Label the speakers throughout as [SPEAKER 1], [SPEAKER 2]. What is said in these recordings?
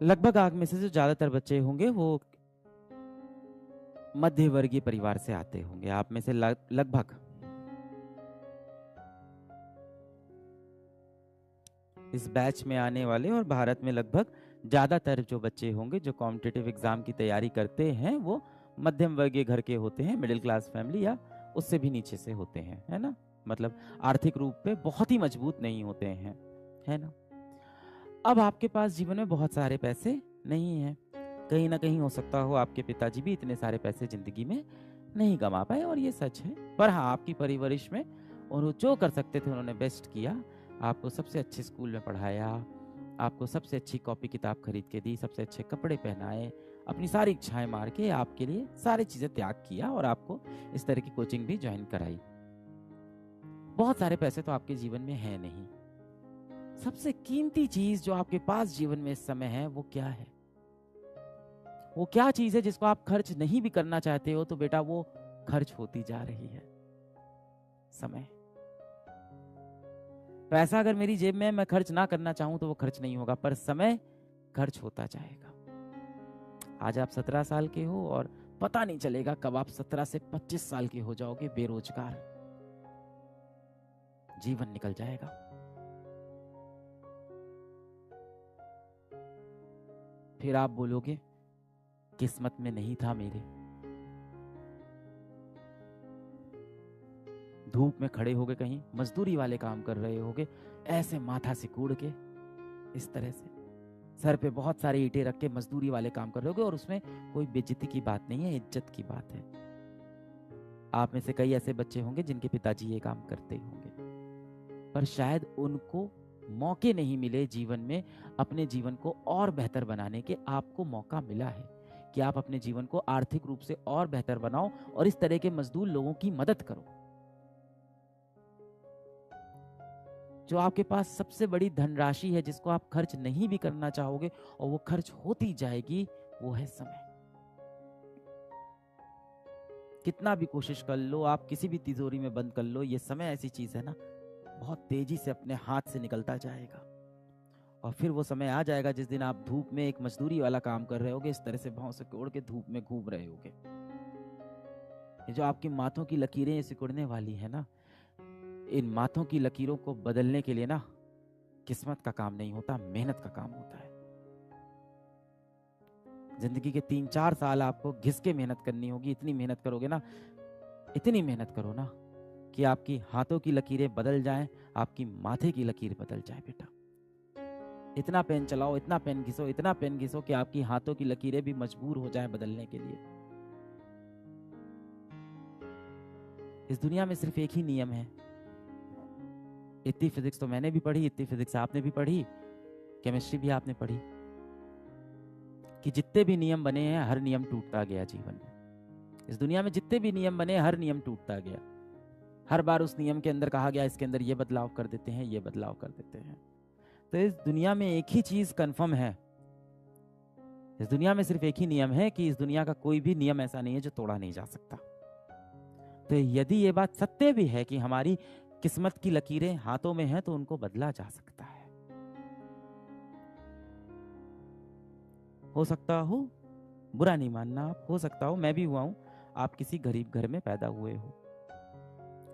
[SPEAKER 1] लगभग आग में से जो ज्यादातर बच्चे होंगे वो मध्य वर्गीय परिवार से आते होंगे। आप में से लगभग इस बैच में आने वाले और भारत में लगभग ज्यादातर जो बच्चे होंगे जो कॉम्पिटिटिव एग्जाम की तैयारी करते हैं वो मध्यम वर्गीय घर के होते हैं, मिडिल क्लास फैमिली या उससे भी नीचे से होते हैं, है ना। मतलब आर्थिक रूप पे बहुत ही मजबूत नहीं होते हैं, है ना। अब आपके पास जीवन में बहुत सारे पैसे नहीं हैं, कहीं ना कहीं हो सकता हो आपके पिताजी भी इतने सारे पैसे जिंदगी में नहीं कमा पाए, और ये सच है। पर हाँ, आपकी परवरिश में उन्होंने जो कर सकते थे उन्होंने बेस्ट किया। आपको सबसे अच्छे स्कूल में पढ़ाया, आपको सबसे अच्छी कॉपी किताब खरीद के दी, सबसे अच्छे कपड़े पहनाए, अपनी सारी इच्छाएं मार के आपके लिए सारी चीजें त्याग किया और आपको इस तरह की कोचिंग भी ज्वाइन कराई। बहुत सारे पैसे तो आपके जीवन में है नहीं। सबसे कीमती चीज जो आपके पास जीवन में इस समय है वो क्या है? वो क्या चीज है जिसको आप खर्च नहीं भी करना चाहते हो तो बेटा वो खर्च होती जा रही है? समय। पैसा अगर मेरी जेब में मैं खर्च ना करना चाहूं तो वो खर्च नहीं होगा, पर समय खर्च होता जाएगा। आज आप 17 साल के हो और पता नहीं चलेगा कब आप 17 से 25 साल के हो जाओगे बेरोजगार। जीवन निकल जाएगा। फिर आप बोलोगे किस्मत में नहीं था मेरे। धूप में खड़े होगे, कहीं मजदूरी वाले काम कर रहे होगे, ऐसे माथा सिकुड़ के, इस तरह से सर पे बहुत सारी ईंटें रख के मजदूरी वाले काम कर रहे होगे, और उसमें कोई बेइज्जती की बात नहीं है, इज्जत की बात है। आप में से कई ऐसे बच्चे होंगे जिनके पिताजी ये काम करते होंगे, पर शायद उनको मौके नहीं मिले जीवन में अपने जीवन को और बेहतर बनाने के। आपको मौका मिला है कि आप अपने जीवन को आर्थिक रूप से और बेहतर बनाओ और इस तरह के मजदूर लोगों की मदद करो। जो आपके पास सबसे बड़ी धनराशि है जिसको आप खर्च नहीं भी करना चाहोगे और वो खर्च होती जाएगी, वो है समय। कितना भी कोशिश कर लो, आप किसी भी तिजोरी में बंद कर लो, ये समय ऐसी चीज है ना, बहुत तेजी से अपने हाथ से निकलता जाएगा। और फिर वो समय आ जाएगा जिस दिन आप धूप में एक मजदूरी वाला काम कर रहे होगे, इस तरह से भाव से कोड़ के धूप में घूम रहे होगे। ये जो आपकी माथों की लकीरें सिकुड़ने वाली है ना, इन माथों की लकीरों को बदलने के लिए ना किस्मत का काम नहीं होता, मेहनत का काम होता है। जिंदगी के 3-4 साल आपको घिस के मेहनत करनी होगी। इतनी मेहनत करोगे ना, इतनी मेहनत करो ना कि आपकी हाथों की लकीरें बदल जाएं, आपकी माथे की लकीर बदल जाए बेटा। इतना पेन चलाओ, इतना पेन घिसो, इतना पेन घिसो कि आपकी हाथों की लकीरें भी मजबूर हो जाएं बदलने के लिए। इस दुनिया में सिर्फ एक ही नियम है। इतनी फिजिक्स तो मैंने भी पढ़ी, इतनी फिजिक्स आपने भी पढ़ी, केमिस्ट्री भी आपने पढ़ी, कि जितने भी नियम बने हैं हर नियम टूटता गया जीवन में। इस दुनिया में जितने भी नियम बने हर नियम टूटता गया। हर बार उस नियम के अंदर कहा गया इसके अंदर ये बदलाव कर देते हैं, ये बदलाव कर देते हैं। तो इस दुनिया में एक ही चीज कंफर्म है, इस दुनिया में सिर्फ एक ही नियम है कि इस दुनिया का कोई भी नियम ऐसा नहीं है जो तोड़ा नहीं जा सकता। तो यदि ये बात सत्य भी है कि हमारी किस्मत की लकीरें हाथों में हैं तो उनको बदला जा सकता है। हो सकता हो, बुरा नहीं मानना आप, हो सकता हो मैं भी हुआ हूं, आप किसी गरीब घर में पैदा हुए हो,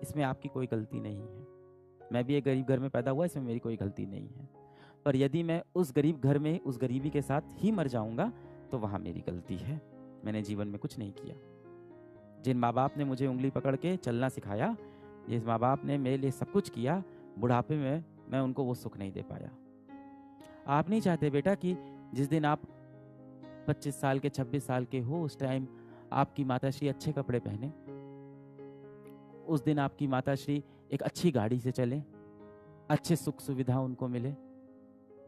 [SPEAKER 1] इसमें आपकी कोई गलती नहीं है। मैं भी एक गरीब घर में पैदा हुआ, इसमें मेरी कोई गलती नहीं है। पर यदि मैं उस गरीब घर में उस गरीबी के साथ ही मर जाऊंगा तो वहां मेरी गलती है। मैंने जीवन में कुछ नहीं किया। जिन माँ बाप ने मुझे उंगली पकड़ के चलना सिखाया, जिस माँ बाप ने मेरे लिए सब कुछ किया, बुढ़ापे में मैं उनको वो सुख नहीं दे पाया। आप नहीं चाहते बेटा कि जिस दिन आप 25 साल के 26 साल के हो उस टाइम आपकी माताश्री अच्छे कपड़े पहने, उस दिन आपकी माताश्री एक अच्छी गाड़ी से चले, अच्छे सुख सुविधा उनको मिले,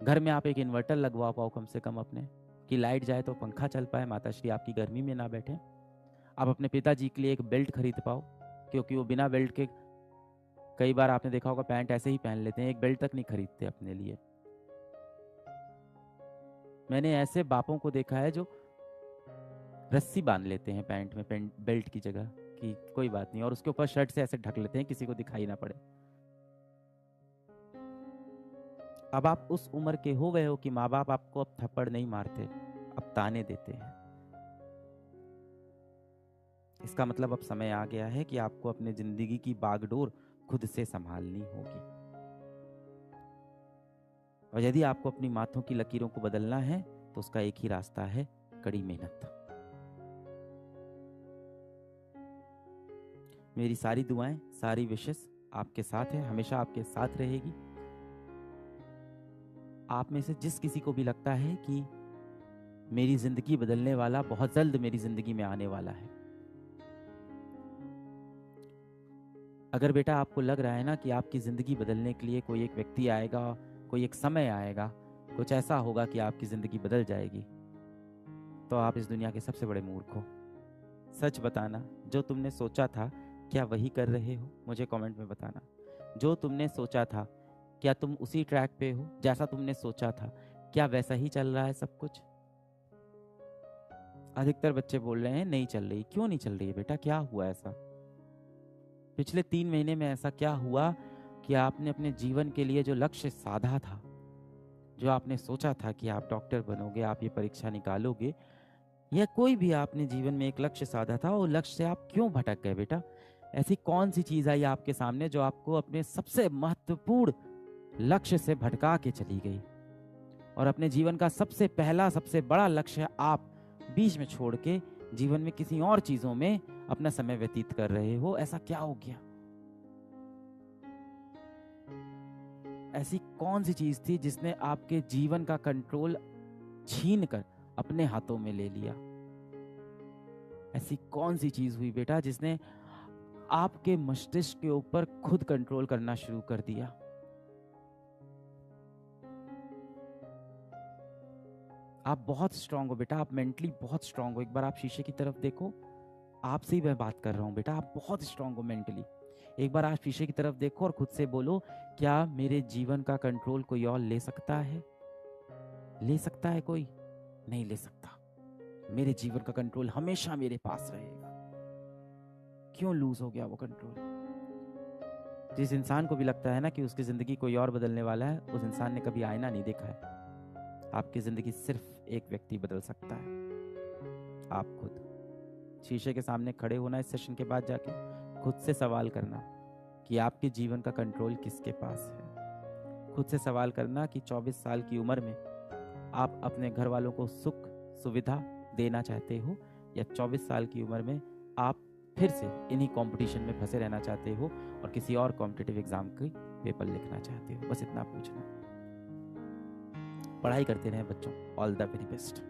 [SPEAKER 1] घर में आप एक इन्वर्टर लगवा पाओ कम से कम अपने, कि लाइट जाए तो पंखा चल पाए, माताश्री आपकी गर्मी में ना बैठे। आप अपने पिताजी के लिए एक बेल्ट खरीद पाओ, क्योंकि वो बिना बेल्ट के, कई बार आपने देखा होगा पैंट ऐसे ही पहन लेते हैं, एक बेल्ट तक नहीं खरीदते अपने लिए। मैंने ऐसे बापों को देखा है जो रस्सी बांध लेते हैं पैंट में, पैंट बेल्ट की जगह, कि कोई बात नहीं, और उसके ऊपर शर्ट से ऐसे ढक लेते हैं किसी को दिखाई ना पड़े। अब आप उस उम्र के हो गए हो कि माँ बाप आपको अब थप्पड़ नहीं मारते, अब ताने देते हैं। इसका मतलब अब समय आ गया है कि आपको अपने जिंदगी की बागडोर खुद से संभालनी होगी। और यदि आपको अपनी माथों की लकीरों को बदलना है तो उसका एक ही रास्ता है, कड़ी मेहनत। मेरी सारी दुआएं, सारी विशेस आपके साथ है, हमेशा आपके साथ रहेगी। आप में से जिस किसी को भी लगता है कि मेरी जिंदगी बदलने वाला बहुत जल्द मेरी जिंदगी में आने वाला है, अगर बेटा आपको लग रहा है ना कि आपकी जिंदगी बदलने के लिए कोई एक व्यक्ति आएगा, कोई एक समय आएगा, कुछ ऐसा होगा कि आपकी जिंदगी बदल जाएगी, तो आप इस दुनिया के सबसे बड़े मूर्ख हो। सच बताना, जो तुमने सोचा था क्या वही कर रहे हो? मुझे कमेंट में बताना। जो तुमने सोचा था क्या तुम उसी ट्रैक पे हो? जैसा तुमने सोचा था क्या वैसा ही चल रहा है सब कुछ? अधिकतर बच्चे बोल रहे हैं नहीं चल रही। क्यों नहीं चल रही है बेटा? क्या हुआ ऐसा? पिछले 3 महीने में ऐसा क्या हुआ कि आपने अपने जीवन के लिए जो लक्ष्य साधा था, जो आपने सोचा था कि आप डॉक्टर बनोगे, आप ये परीक्षा निकालोगे, या कोई भी आपने जीवन में एक लक्ष्य साधा था, वो लक्ष्य से आप क्यों भटक गए बेटा? ऐसी कौन सी चीज आई आपके सामने जो आपको अपने सबसे महत्वपूर्ण लक्ष्य से भटका के चली गई, और अपने जीवन का सबसे पहला सबसे बड़ा लक्ष्य आप बीच में छोड़ के जीवन में किसी और चीजों में अपना समय व्यतीत कर रहे हो? ऐसा क्या हो गया? ऐसी कौन सी चीज थी जिसने आपके जीवन का कंट्रोल छीन कर अपने हाथों में ले लिया? ऐसी कौन सी चीज हुई बेटा जिसने आपके मस्तिष्क के ऊपर खुद कंट्रोल करना शुरू कर दिया? आप बहुत स्ट्रांग हो बेटा, आप मेंटली बहुत स्ट्रांग हो। एक बार आप शीशे की तरफ देखो, आपसे ही मैं बात कर रहा हूं बेटा, आप बहुत स्ट्रांग हो मेंटली। एक बार आप शीशे की तरफ देखो और खुद से बोलो, क्या मेरे जीवन का कंट्रोल कोई और ले सकता है? ले सकता है कोई? नहीं ले सकता। मेरे जीवन का कंट्रोल हमेशा मेरे पास रहेगा। क्यों लूज हो गया वो कंट्रोल? जिस इंसान को भी लगता है ना कि उसकी जिंदगी कोई और बदलने वाला है, उस इंसान ने कभी आईना नहीं देखा है। आपकी जिंदगी सिर्फ एक व्यक्ति बदल सकता है, आप खुद। शीशे के सामने खड़े होना इस सेशन के बाद जाके खुद से सवाल करना कि आपके जीवन का कंट्रोल किसके पास है। खुद से सवाल करना कि 24 साल की उम्र में आप अपने घर वालों को सुख सुविधा देना चाहते हो, या 24 साल की उम्र में आप फिर से इन्हीं कंपटीशन में फंसे रहना चाहते हो और किसी और कॉम्पिटिटिव एग्जाम की पेपर लिखना चाहते हो। बस इतना पूछना। पढ़ाई करते रहें बच्चों। All the very best.